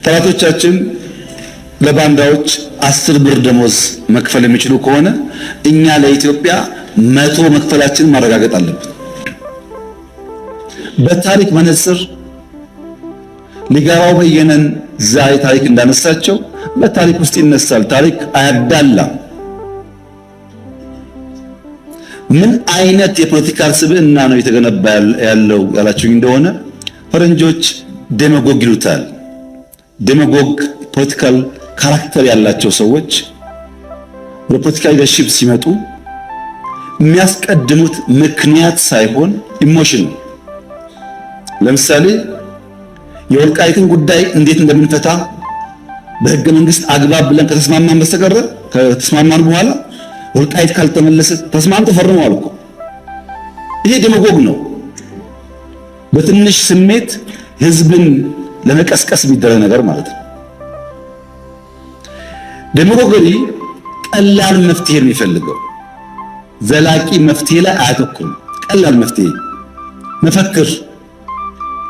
ጠላቶቻችን ለባንዳዎች 10 ብር ደሞዝ መክፈል የሚችሉ ከሆነ እኛ ለኢትዮጵያ 100 መክፈላችንን ማረጋገጥ አለብን። በታሪክ መነጽር ሊጋባው በየነን ዛሬ ታሪክ እንዳነሳቸው በታሪክ ውስጥ ይነሳል። ታሪክ አያዳላም። ምን አይነት የፖለቲካል ስብዕና ነው የተገነባ ያለው ያላችሁኝ እንደሆነ ፈረንጆች ዴማጎግ ይሉታል። ዴማጎግ ፖለቲካል ካራክተር ያላቸው ሰዎች ወደ ፖለቲካል ሊደርሺፕ ሲመጡ የሚያስቀድሙት ምክንያት ሳይሆን ኢሞሽን ነው። ለምሳሌ የወልቃይትን ጉዳይ እንዴት እንደምንፈታ በሕገ መንግስት አግባብ ብለን ከተስማማን በስተቀር ከተስማማን በኋላ ወልቃይት ካልተመለሰ ተስማምተው ፈርመዋል እኮ። ይሄ ዴማጎግ ነው። በትንሽ ስሜት ህዝብን ለመቀስቀስ የሚደረግ ነገር ማለት ነው። ዴማጎጊ ቀላል መፍትሄ የሚፈልገው ዘላቂ መፍትሄ ላይ አያተኩርም። ቀላል መፍትሄ መፈክር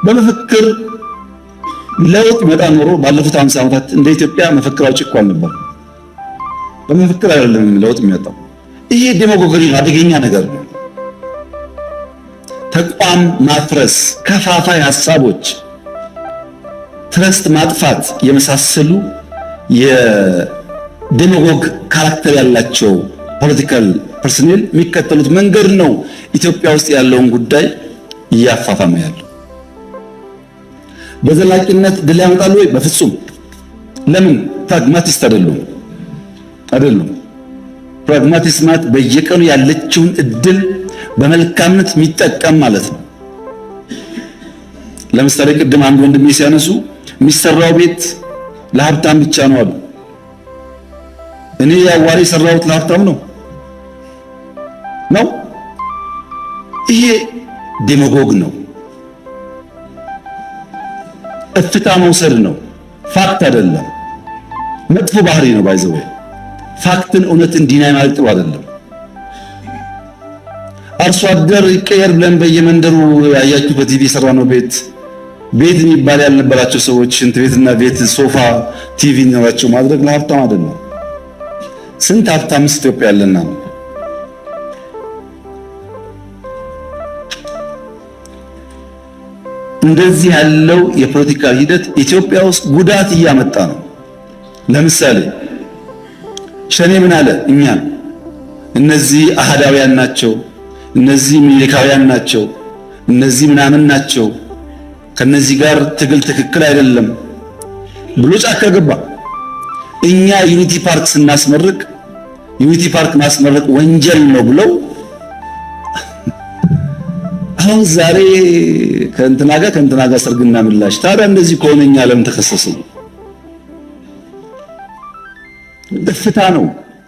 በመፈክር ለውጥ ይመጣ ኖሮ ባለፉት 50 ዓመታት እንደ ኢትዮጵያ መፈክር አውጪ እኮ አልነበረም። በመፈክር አይደለም ለውጥ የሚመጣው። ይሄ ዴማጎጊ አደገኛ ነገር ነው። ተቋም ማፍረስ፣ ከፋፋይ ሐሳቦች፣ ትረስት ማጥፋት የመሳሰሉ የዴማጎግ ካራክተር ያላቸው ፖለቲካል ፐርሰኔል የሚከተሉት መንገድ ነው ኢትዮጵያ ውስጥ ያለውን ጉዳይ እያፋፋመ ያለው። በዘላቂነት ድል ያመጣሉ ወይ? በፍጹም። ለምን? ፕራግማቲስት አይደሉም። ፕራግማቲስት ማለት በየቀኑ ያለችውን እድል በመልካምነት የሚጠቀም ማለት ነው። ለምሳሌ ቅድም አንድ ወንድሜ ሲያነሱ የሚሰራው ቤት ለሀብታም ብቻ ነው አሉ። እኔ ያዋሪ የሰራሁት ለሀብታም ነው። ይሄ ዴማጎግ ነው። እፍታ መውሰድ ነው። ፋክት አይደለም። መጥፎ ባህሪ ነው። ባይዘው ፋክትን እውነትን ዲናይ ማለት ጥሩ አይደለም። አርሶ አደር ይቀየር ብለን በየመንደሩ ያያችሁ በቲቪ የሰራነው ቤት የሚባል ያልነበራቸው ሰዎች ሽንት ቤትና ቤት ሶፋ ቲቪ ነው ማድረግ ለሀብታም አይደለም። ስንት ሀብታም ኢትዮጵያ ያለና ነው። እንደዚህ ያለው የፖለቲካ ሂደት ኢትዮጵያ ውስጥ ጉዳት እያመጣ ነው። ለምሳሌ ሸኔ ምን አለ? እኛን እነዚህ አህዳውያን ናቸው፣ እነዚህ ሚሊካውያን ናቸው፣ እነዚህ ምናምን ናቸው፣ ከነዚህ ጋር ትግል ትክክል አይደለም ብሎ ጫካ ገባ። እኛ ዩኒቲ ፓርክ ስናስመርቅ ዩኒቲ ፓርክ ማስመረቅ ወንጀል ነው ብለው አሁን ዛሬ ከእንትና ጋር ሰርግና ምላሽ። ታዲያ እንደዚህ ከሆነ እኛ ለምን ተከሰስን? ደፍታ ነው።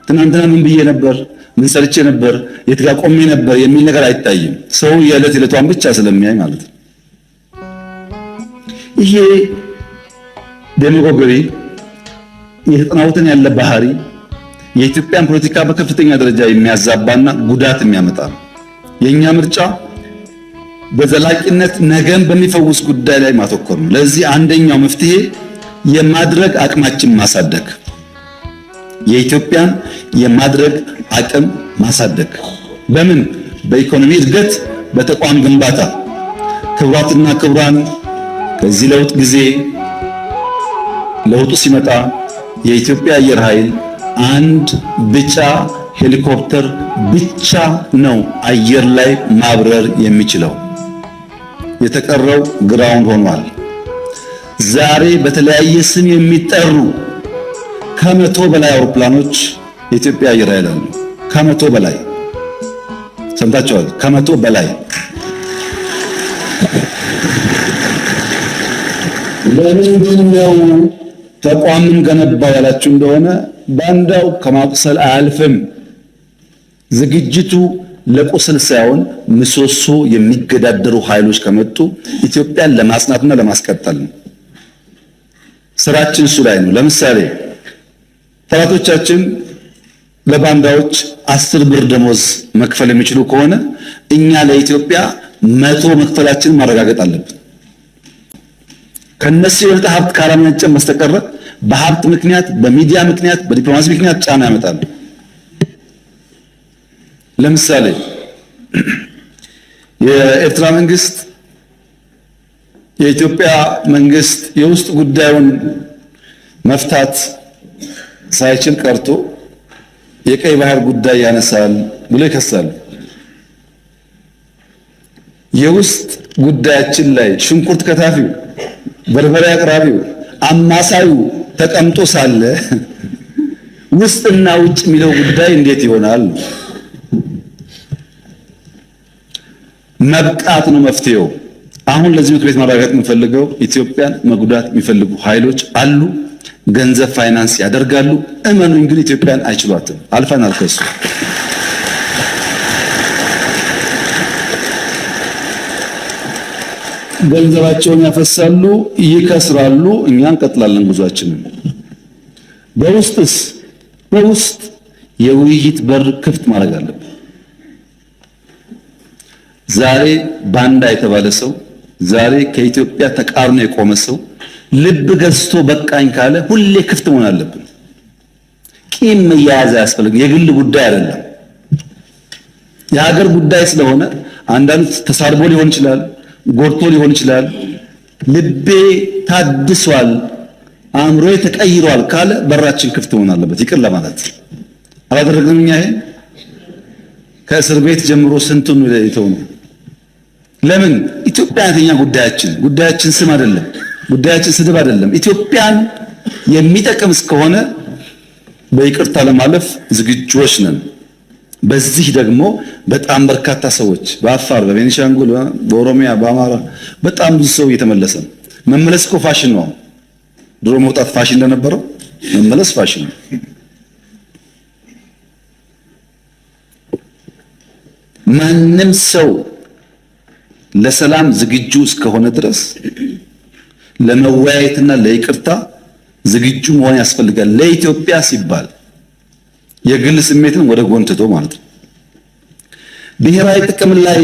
ትናንትና ምን ብዬ ነበር፣ ምን ሰርቼ ነበር፣ የት ጋር ቆሜ ነበር የሚል ነገር አይታይም። ሰው የዕለት ዕለቷን ብቻ ስለሚያይ ማለት ነው። ይሄ ዴማጎጊ የተጠናወተን ያለ ባህሪ የኢትዮጵያን ፖለቲካ በከፍተኛ ደረጃ የሚያዛባና ጉዳት የሚያመጣ ነው። የኛ ምርጫ በዘላቂነት ነገን በሚፈውስ ጉዳይ ላይ ማተኮር ነው። ለዚህ አንደኛው መፍትሄ የማድረግ አቅማችን ማሳደግ፣ የኢትዮጵያን የማድረግ አቅም ማሳደግ። በምን? በኢኮኖሚ እድገት፣ በተቋም ግንባታ። ክቡራትና ክቡራን፣ ከዚህ ለውጥ ጊዜ ለውጡ ሲመጣ የኢትዮጵያ አየር ኃይል አንድ ቢጫ ሄሊኮፕተር ብቻ ነው አየር ላይ ማብረር የሚችለው። የተቀረው ግራውንድ ሆኗል። ዛሬ በተለያየ ስም የሚጠሩ ከ100 በላይ አውሮፕላኖች የኢትዮጵያ አየር ኃይል አሉ። ከ100 በላይ ሰምታችኋል። ከ100 በላይ ለምንድን ነው ተቋምን ገነባ ያላችሁ እንደሆነ ባንዳው ከማቁሰል አያልፍም። ዝግጅቱ ለቁስል ሳይሆን ምሰሶ የሚገዳደሩ ኃይሎች ከመጡ ኢትዮጵያን ለማጽናትና ለማስቀጠል ነው። ስራችን እሱ ላይ ነው። ለምሳሌ ጠላቶቻችን ለባንዳዎች 10 ብር ደሞዝ መክፈል የሚችሉ ከሆነ እኛ ለኢትዮጵያ 100 መክፈላችንን ማረጋገጥ አለብን። ከነሱ የበለጠ ሀብት ካላመነጨን በስተቀር በሀብት ምክንያት፣ በሚዲያ ምክንያት፣ በዲፕሎማሲ ምክንያት ጫና ያመጣሉ። ለምሳሌ የኤርትራ መንግስት የኢትዮጵያ መንግስት የውስጥ ጉዳዩን መፍታት ሳይችል ቀርቶ የቀይ ባህር ጉዳይ ያነሳል ብሎ ይከሳል። የውስጥ ጉዳያችን ላይ ሽንኩርት ከታፊው፣ በርበሬ አቅራቢው፣ አማሳዩ ተቀምጦ ሳለ ውስጥና ውጭ የሚለው ጉዳይ እንዴት ይሆናል? መብቃት ነው መፍትሄው። አሁን ለዚህ ምክር ቤት ማረጋገጥ የምፈልገው ኢትዮጵያን መጉዳት የሚፈልጉ ኃይሎች አሉ። ገንዘብ ፋይናንስ ያደርጋሉ። እመኑኝ ግን ኢትዮጵያን አይችሏትም። አልፈናል ከሱ። ገንዘባቸውን ያፈሳሉ፣ ይከስራሉ። እኛ እንቀጥላለን ጉዟችንን። በውስጥ የውይይት በር ክፍት ማድረግ አለብን። ዛሬ ባንዳ የተባለ ሰው፣ ዛሬ ከኢትዮጵያ ተቃርኖ የቆመ ሰው ልብ ገዝቶ በቃኝ ካለ ሁሌ ክፍት መሆን አለብን። ቂም መያያዝ አያስፈልግም። የግል ጉዳይ አይደለም፣ የሀገር ጉዳይ ስለሆነ አንዳንዱ ተሳርቦ ሊሆን ይችላል፣ ጎርቶ ሊሆን ይችላል። ልቤ ታድሷል፣ አእምሮዬ ተቀይሯል ካለ በራችን ክፍት መሆን አለበት። ይቅር ለማለት አላደረግንም። እኛ ይሄን ከእስር ቤት ጀምሮ ስንቱን የተው ነው። ለምን? ኢትዮጵያ የተኛ ጉዳያችን ስም አይደለም፣ ጉዳያችን ስድብ አይደለም። ኢትዮጵያን የሚጠቅም እስከሆነ በይቅርታ ለማለፍ ዝግጁዎች ነን። በዚህ ደግሞ በጣም በርካታ ሰዎች በአፋር፣ በቤኒሻንጉል፣ በኦሮሚያ፣ በአማራ በጣም ብዙ ሰው እየተመለሰ ነው። መመለስ እኮ ፋሽን ነው። ድሮ መውጣት ፋሽን እንደነበረው መመለስ ፋሽን ነው። ማንም ሰው ለሰላም ዝግጁ እስከሆነ ድረስ ለመወያየትና ለይቅርታ ዝግጁ መሆን ያስፈልጋል። ለኢትዮጵያ ሲባል የግል ስሜትን ወደ ጎን ትቶ ማለት ነው። ብሔራዊ ጥቅም ላይ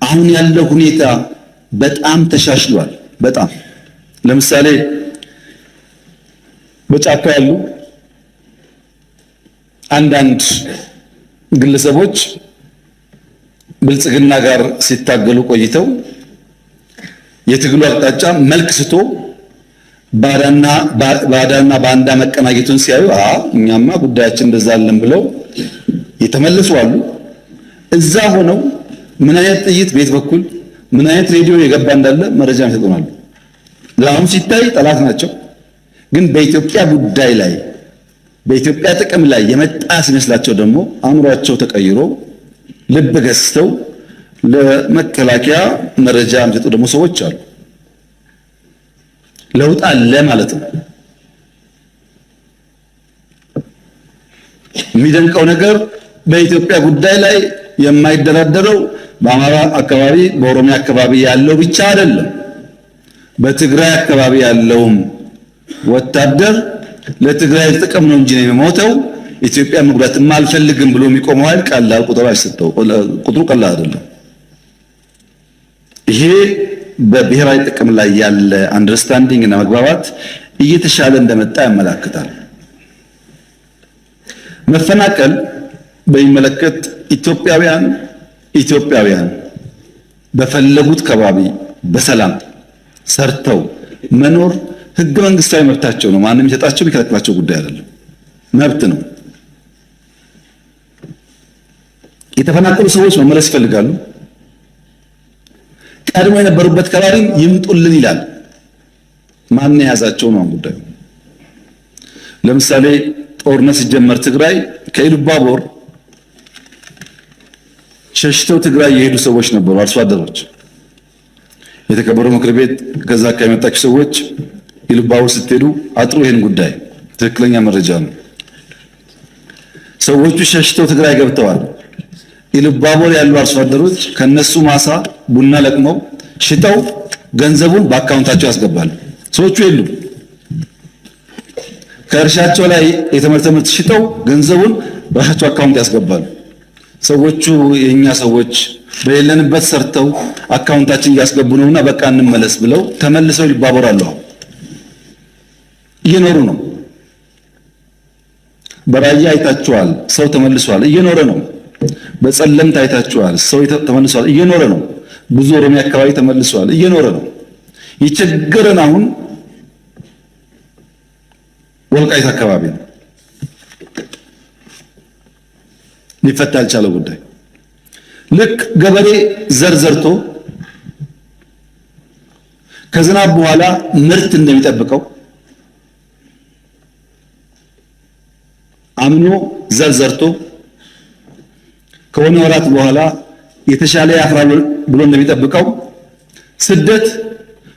አሁን ያለው ሁኔታ በጣም ተሻሽሏል። በጣም ለምሳሌ በጫካ ያሉ አንዳንድ ግለሰቦች ብልጽግና ጋር ሲታገሉ ቆይተው የትግሉ አቅጣጫ መልክ ስቶ ባዳና ባንዳ መቀናጀቱን ሲያዩ እኛማ ጉዳያችን እንደዛ አለን ብለው የተመለሱ አሉ። እዛ ሆነው ምን አይነት ጥይት ቤት በኩል ምን አይነት ሬዲዮ የገባ እንዳለ መረጃ ይሰጡናል። ለአሁን ሲታይ ጠላት ናቸው፣ ግን በኢትዮጵያ ጉዳይ ላይ በኢትዮጵያ ጥቅም ላይ የመጣ ሲመስላቸው ደግሞ አእምሯቸው ተቀይሮ ልብ ገዝተው ለመከላከያ መረጃ የሚሰጡ ደግሞ ሰዎች አሉ። ለውጥ አለ ማለት ነው። የሚደንቀው ነገር በኢትዮጵያ ጉዳይ ላይ የማይደራደረው በአማራ አካባቢ በኦሮሚያ አካባቢ ያለው ብቻ አይደለም። በትግራይ አካባቢ ያለውም ወታደር ለትግራይ ጥቅም ነው እንጂ ነው የሚሞተው ኢትዮጵያ መጉዳትም አልፈልግም ብሎ የሚቆመው ኃይል ቀላል ቁጥር አይሰጠው። ቁጥሩ ቀላል አይደለም። ይሄ በብሔራዊ ጥቅም ላይ ያለ አንደርስታንዲንግ እና መግባባት እየተሻለ እንደመጣ ያመለክታል። መፈናቀል በሚመለከት ኢትዮጵያውያን በፈለጉት ከባቢ በሰላም ሰርተው መኖር ህገ መንግስታዊ መብታቸው ነው። ማንም የሚሰጣቸው የሚከለክላቸው ጉዳይ አይደለም፣ መብት ነው። የተፈናቀሉ ሰዎች መመለስ ይፈልጋሉ። ቀድሞ የነበሩበት ከባቢ ይምጡልን ይላል። ማን የያዛቸው ነው ጉዳዩ። ለምሳሌ ጦርነት ሲጀመር ትግራይ ከኢሉባቦር ሸሽተው ትግራይ የሄዱ ሰዎች ነበሩ፣ አርሶ አደሮች። የተከበረው ምክር ቤት ከዛ ከመጣችሁ ሰዎች ኢሉባቦር ስትሄዱ አጥሩ ይሄን ጉዳይ ትክክለኛ መረጃ ነው። ሰዎቹ ሸሽተው ትግራይ ገብተዋል። ኢሉባቦር ያሉ አርሶ አደሮች ከነሱ ማሳ ቡና ለቅመው ሽጠው ገንዘቡን በአካውንታቸው ያስገባሉ። ሰዎቹ የሉም። ከእርሻቸው ላይ የተመረተ ምርት ሽጠው ገንዘቡን በራሳቸው አካውንት ያስገባሉ። ሰዎቹ የኛ ሰዎች በሌለንበት ሰርተው አካውንታችን እያስገቡ ነውና በቃ እንመለስ ብለው ተመልሰው ይባቦራሉ። እየኖሩ ነው። በራያ አይታችኋል፣ ሰው ተመልሷል፣ እየኖረ ነው። በጸለምት አይታችኋል፣ ሰው ተመልሷል፣ እየኖረ ነው። ብዙ ኦሮሚያ አካባቢ ተመልሷል፣ እየኖረ ነው። የቸገረን አሁን ወልቃይት አካባቢ ነው። ሊፈታ ያልቻለው ጉዳይ ልክ ገበሬ ዘር ዘርቶ ከዝናብ በኋላ ምርት እንደሚጠብቀው አምኖ ዘር ዘርቶ ከሆነ ወራት በኋላ የተሻለ ያፍራል ብሎ እንደሚጠብቀው ስደት፣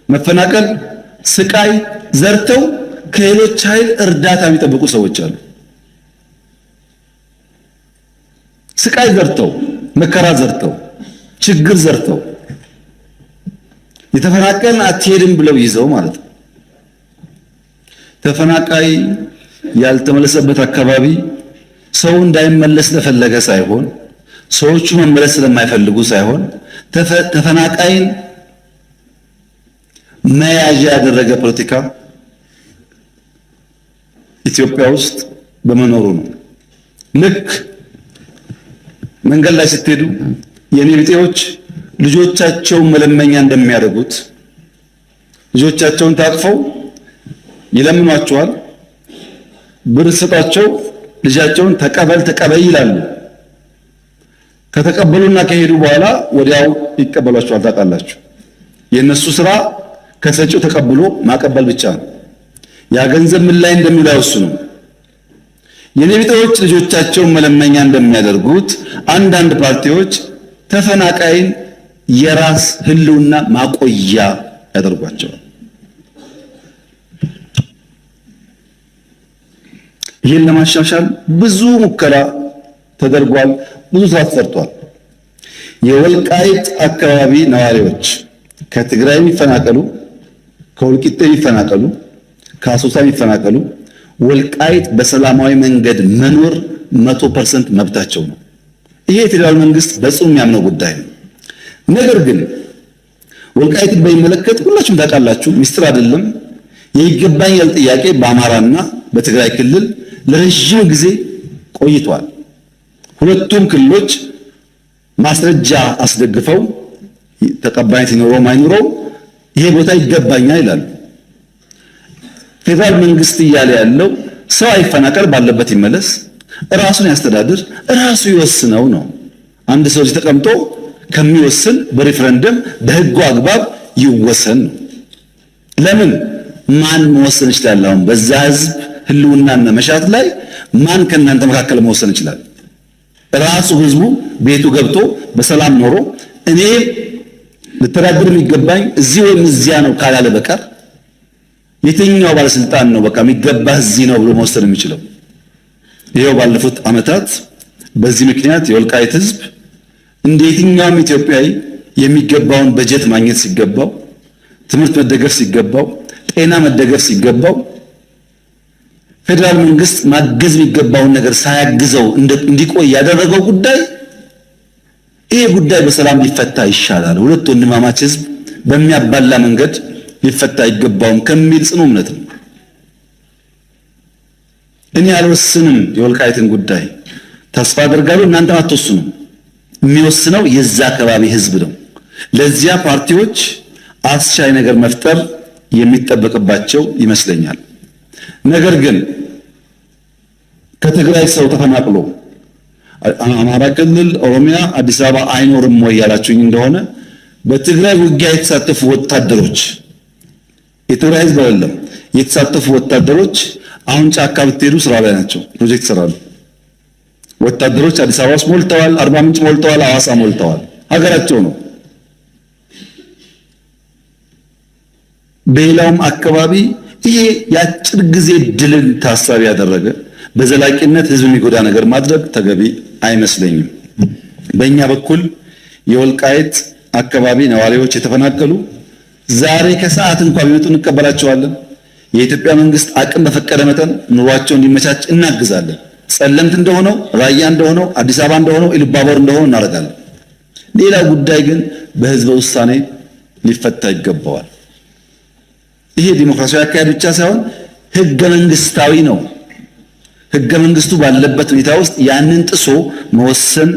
መፈናቀል፣ ስቃይ ዘርተው ከሌሎች ኃይል እርዳታ የሚጠብቁ ሰዎች አሉ። ስቃይ ዘርተው፣ መከራ ዘርተው፣ ችግር ዘርተው የተፈናቀልን አትሄድም ብለው ይዘው ማለት ነው። ተፈናቃይ ያልተመለሰበት አካባቢ ሰው እንዳይመለስ ለፈለገ ሳይሆን ሰዎቹ መመለስ ስለማይፈልጉ ሳይሆን ተፈናቃይን መያዣ ያደረገ ፖለቲካ ኢትዮጵያ ውስጥ በመኖሩ ነው። ልክ መንገድ ላይ ስትሄዱ የኔ ቢጤዎች ልጆቻቸውን መለመኛ እንደሚያደርጉት ልጆቻቸውን ታቅፈው ይለምኗቸዋል። ብር ስጣቸው፣ ልጃቸውን ተቀበል ተቀበይ ይላሉ። ከተቀበሉና ከሄዱ በኋላ ወዲያው ይቀበሏቸዋል። ታውቃላችሁ፣ የነሱ ስራ ከሰጪው ተቀብሎ ማቀበል ብቻ ነው። ያ ገንዘብ ምን ላይ እንደሚውል አይወስኑም። የኔ ቢጤዎች ልጆቻቸውን መለመኛ እንደሚያደርጉት አንዳንድ ፓርቲዎች ተፈናቃይን የራስ ህልውና ማቆያ ያደርጓቸዋል። ይህን ለማሻሻል ብዙ ሙከራ ተደርጓል። ብዙ ስራ ተሰርቷል። የወልቃይት አካባቢ ነዋሪዎች ከትግራይ የሚፈናቀሉ፣ ከወልቂጤ የሚፈናቀሉ፣ ከአሶሳ የሚፈናቀሉ ወልቃይት በሰላማዊ መንገድ መኖር 100% መብታቸው ነው። ይሄ የፌዴራል መንግስት በጽኑ የሚያምነው ጉዳይ ነው። ነገር ግን ወልቃይትን በሚመለከት ሁላችሁም ታውቃላችሁ፣ ሚስጥር አይደለም። የይገባኛል ጥያቄ በአማራና በትግራይ ክልል ለረጅም ጊዜ ቆይቷል። ሁለቱም ክልሎች ማስረጃ አስደግፈው ተቀባይነት ይኖረው ማይኖረው ይሄ ቦታ ይገባኛል ይላሉ። ፌዴራል መንግስት እያለ ያለው ሰው አይፈናቀል፣ ባለበት ይመለስ፣ ራሱን ያስተዳድር፣ ራሱ ይወስነው ነው። አንድ ሰው እዚህ ተቀምጦ ከሚወስን በሪፈረንደም በህጉ አግባብ ይወሰን ነው። ለምን ማን መወሰን ይችላል? አሁን በዛ ህዝብ ህልውናና መሻት ላይ ማን ከእናንተ መካከል መወሰን ይችላል? ራሱ ህዝቡ ቤቱ ገብቶ በሰላም ኖሮ እኔ ልተዳደር የሚገባኝ እዚህ ወይም እዚያ ነው ካላለ በቀር የትኛው ባለስልጣን ነው በቃ የሚገባህ እዚህ ነው ብሎ መወሰን የሚችለው? ይሄው ባለፉት ዓመታት በዚህ ምክንያት የወልቃይት ህዝብ እንደ የትኛውም ኢትዮጵያዊ የሚገባውን በጀት ማግኘት ሲገባው፣ ትምህርት መደገፍ ሲገባው፣ ጤና መደገፍ ሲገባው ፌዴራል መንግስት ማገዝ የሚገባውን ነገር ሳያግዘው እንዲቆይ ያደረገው ጉዳይ ይሄ ጉዳይ በሰላም ሊፈታ ይሻላል፣ ሁለት ወንድማማች ህዝብ በሚያባላ መንገድ ሊፈታ አይገባውም ከሚል ጽኑ እምነት ነው። እኔ አልወስንም የወልቃይትን ጉዳይ፣ ተስፋ አደርጋለሁ እናንተም አትወስኑም። የሚወስነው የዛ አካባቢ ህዝብ ነው። ለዚያ ፓርቲዎች አስቻይ ነገር መፍጠር የሚጠበቅባቸው ይመስለኛል። ነገር ግን ከትግራይ ሰው ተፈናቅሎ አማራ ክልል፣ ኦሮሚያ፣ አዲስ አበባ አይኖርም ወይ ያላችሁኝ እንደሆነ በትግራይ ውጊያ የተሳተፉ ወታደሮች የትግራይ ህዝብ አይደለም የተሳተፉ ወታደሮች አሁን ጫካ ብትሄዱ ስራ ላይ ናቸው፣ ፕሮጀክት ይሰራሉ። ወታደሮች አዲስ አበባ ውስጥ ሞልተዋል፣ አርባ ምንጭ ሞልተዋል፣ ሐዋሳ ሞልተዋል። ሀገራቸው ነው። በሌላውም አካባቢ ይሄ የአጭር ጊዜ ድልን ታሳቢ ያደረገ በዘላቂነት ህዝብ የሚጎዳ ነገር ማድረግ ተገቢ አይመስለኝም። በእኛ በኩል የወልቃይት አካባቢ ነዋሪዎች የተፈናቀሉ ዛሬ ከሰዓት እንኳን ቢመጡ እንቀበላቸዋለን። የኢትዮጵያ መንግስት አቅም በፈቀደ መጠን ኑሯቸው እንዲመቻች እናግዛለን። ጸለምት እንደሆነው፣ ራያ እንደሆነው፣ አዲስ አበባ እንደሆነው፣ ኢሉባቦር እንደሆነው እናደርጋለን። ሌላ ጉዳይ ግን በህዝበ ውሳኔ ሊፈታ ይገባዋል። ይሄ ዲሞክራሲያዊ አካሄድ ብቻ ሳይሆን ህገ መንግስታዊ ነው። ህገ መንግስቱ ባለበት ሁኔታ ውስጥ ያንን ጥሶ መወሰን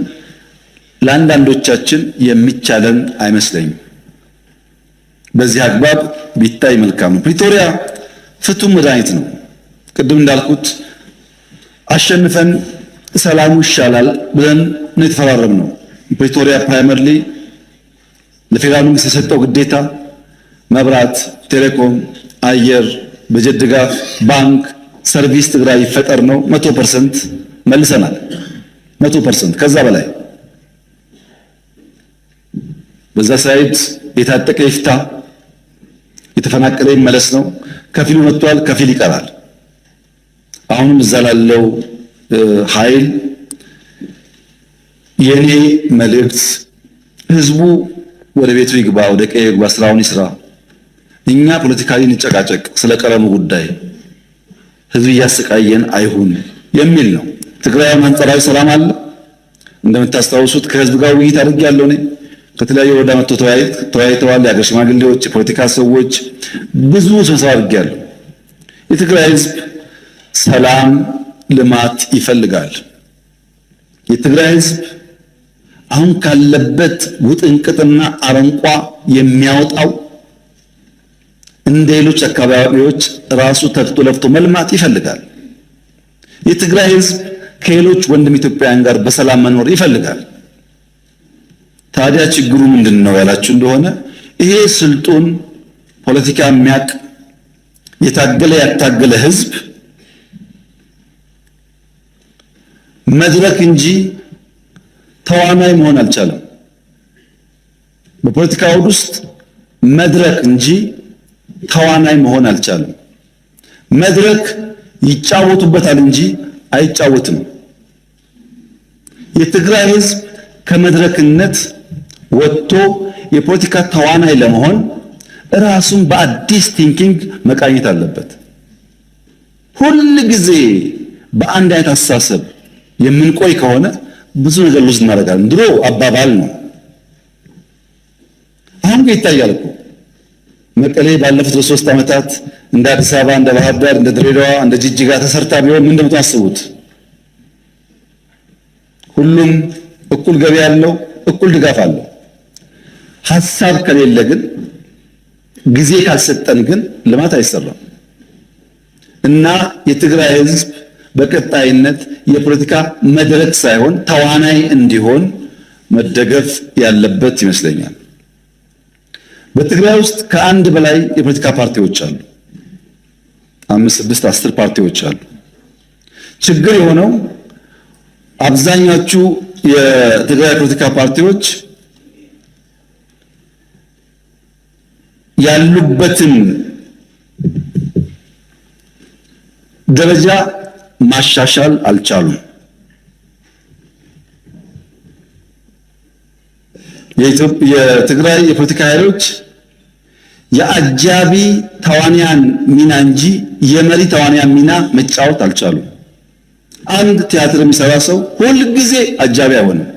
ለአንዳንዶቻችን የሚቻለን አይመስለኝም። በዚህ አግባብ ቢታይ መልካም ነው። ፕሪቶሪያ ፍቱን መድኃኒት ነው። ቅድም እንዳልኩት አሸንፈን ሰላሙ ይሻላል ብለን ነው የተፈራረምነው። ፕሪቶሪያ ፕራይመርሊ ለፌዴራል መንግስት የሰጠው ግዴታ መብራት፣ ቴሌኮም፣ አየር፣ በጀት ድጋፍ፣ ባንክ፣ ሰርቪስ ትግራይ ይፈጠር ነው። 100% መልሰናል። 100% ከዛ በላይ በዛ ሳይድ የታጠቀ ይፍታ፣ የተፈናቀለ ይመለስ ነው። ከፊሉ መጥቷል፣ ከፊል ይቀራል። አሁንም እዛ ላለው ኃይል የኔ መልእክት ህዝቡ ወደ ቤቱ ይግባ፣ ወደ ቀዬ ይግባ፣ ስራውን ይስራ። እኛ ፖለቲካሊ እንጨቃጨቅ ስለ ቀለሙ ጉዳይ ህዝብ እያሰቃየን አይሁን የሚል ነው። ትግራይ አንጻራዊ ሰላም አለ። እንደምታስታውሱት ከህዝብ ጋር ውይይት አድርጌያለሁ። እኔ ከተለያዩ ወረዳ መጥቶ ተወያይተዋል። የሀገር ሽማግሌዎች፣ የፖለቲካ ሰዎች ብዙ ስብሰባ አድርጌያለሁ። የትግራይ ህዝብ ሰላም፣ ልማት ይፈልጋል። የትግራይ ህዝብ አሁን ካለበት ውጥንቅጥና አረንቋ የሚያወጣው እንደ ሌሎች አካባቢዎች ራሱ ተግቶ ለፍቶ መልማት ይፈልጋል። የትግራይ ህዝብ ከሌሎች ወንድም ኢትዮጵያውያን ጋር በሰላም መኖር ይፈልጋል። ታዲያ ችግሩ ምንድነው ያላችሁ እንደሆነ ይሄ ስልጡን ፖለቲካ የሚያቅ የታገለ ያታገለ ህዝብ መድረክ እንጂ ተዋናይ መሆን አልቻለም። በፖለቲካ አውድ ውስጥ መድረክ እንጂ ተዋናይ መሆን አልቻለም። መድረክ ይጫወቱበታል እንጂ አይጫወትም። የትግራይ ህዝብ ከመድረክነት ወጥቶ የፖለቲካ ተዋናይ ለመሆን ራሱን በአዲስ ቲንኪንግ መቃኘት አለበት። ሁል ጊዜ በአንድ አይነት አስተሳሰብ የምንቆይ ከሆነ ብዙ ነገር ልውስጥ እናደርጋለን። ድሮ አባባል ነው፣ አሁን ግን ይታያል እኮ። መቀሌ ባለፉት 3 ዓመታት እንደ አዲስ አበባ፣ እንደ ባህር ዳር፣ እንደ ድሬዳዋ፣ እንደ ጅጅጋ ተሰርታ ቢሆን ምን እንደምታስቡት? ሁሉም እኩል ገቢ ያለው፣ እኩል ድጋፍ አለው። ሐሳብ ከሌለ ግን፣ ጊዜ ካልሰጠን ግን ልማት አይሰራም። እና የትግራይ ህዝብ በቀጣይነት የፖለቲካ መድረክ ሳይሆን ተዋናይ እንዲሆን መደገፍ ያለበት ይመስለኛል። በትግራይ ውስጥ ከአንድ በላይ የፖለቲካ ፓርቲዎች አሉ። 5፣ 6፣ 10 ፓርቲዎች አሉ። ችግር የሆነው አብዛኛዎቹ የትግራይ ፖለቲካ ፓርቲዎች ያሉበትን ደረጃ ማሻሻል አልቻሉም። የትግራይ የፖለቲካ ኃይሎች የአጃቢ ተዋንያን ሚና እንጂ የመሪ ተዋንያን ሚና መጫወት አልቻሉም። አንድ ቲያትር የሚሰራ ሰው ሁል ጊዜ አጃቢ አይሆንም።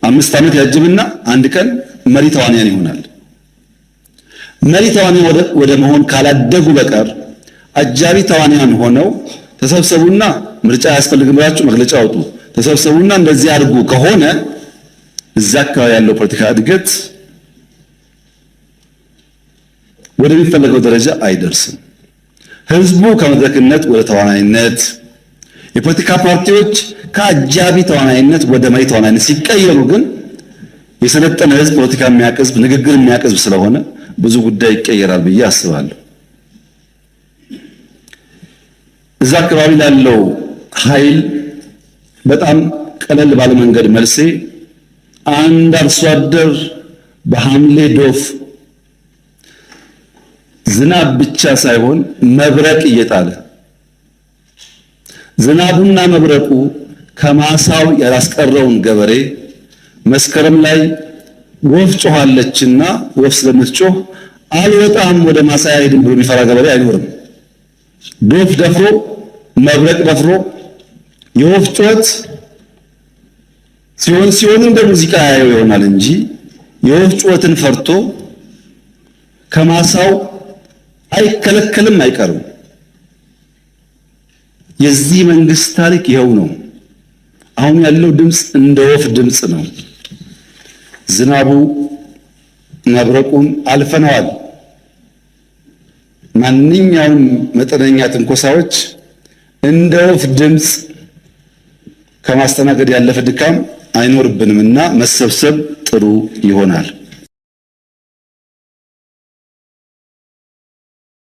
5 ዓመት ያጅብና አንድ ቀን መሪ ተዋንያን ይሆናል። መሪ ተዋንያን ወደ መሆን ካላደጉ በቀር አጃቢ ተዋንያን ሆነው ተሰብሰቡና ምርጫ ያስፈልግም ብላችሁ መግለጫ አውጡ፣ ተሰብሰቡና እንደዚህ አድርጉ ከሆነ እዛ አካባቢ ያለው ፖለቲካ እድገት ወደሚፈለገው ደረጃ አይደርስም። ህዝቡ ከመድረክነት ወደ ተዋናይነት፣ የፖለቲካ ፓርቲዎች ከአጃቢ ተዋናይነት ወደ መሪ ተዋናይነት ሲቀየሩ ግን የሰለጠነ ህዝብ፣ ፖለቲካ የሚያውቅ ህዝብ፣ ንግግር የሚያውቅ ህዝብ ስለሆነ ብዙ ጉዳይ ይቀየራል ብዬ አስባለሁ። እዛ አካባቢ ላለው ኃይል በጣም ቀለል ባለ መንገድ መልሴ አንድ አርሶ አደር በሐምሌ ዶፍ ዝናብ ብቻ ሳይሆን መብረቅ እየጣለ ዝናቡና መብረቁ ከማሳው ያላስቀረውን ገበሬ መስከረም ላይ ወፍ ጮኻለችና ወፍ ስለምትጮህ አልወጣም ወደ ማሳ አይሄድም ብሎ የሚፈራ ገበሬ አይኖርም። ዶፍ ደፍሮ መብረቅ ደፍሮ የወፍ ጩኸት ሲሆን እንደ ሙዚቃ ያየው ይሆናል እንጂ የወፍ ጩኸትን ፈርቶ ከማሳው አይከለከልም አይቀርም። የዚህ መንግስት ታሪክ ይኸው ነው። አሁን ያለው ድምፅ እንደ ወፍ ድምፅ ነው። ዝናቡ መብረቁን አልፈነዋል። ማንኛውም መጠነኛ ትንኮሳዎች እንደ ወፍ ድምፅ ከማስተናገድ ያለፈ ድካም አይኖርብንምና መሰብሰብ ጥሩ ይሆናል።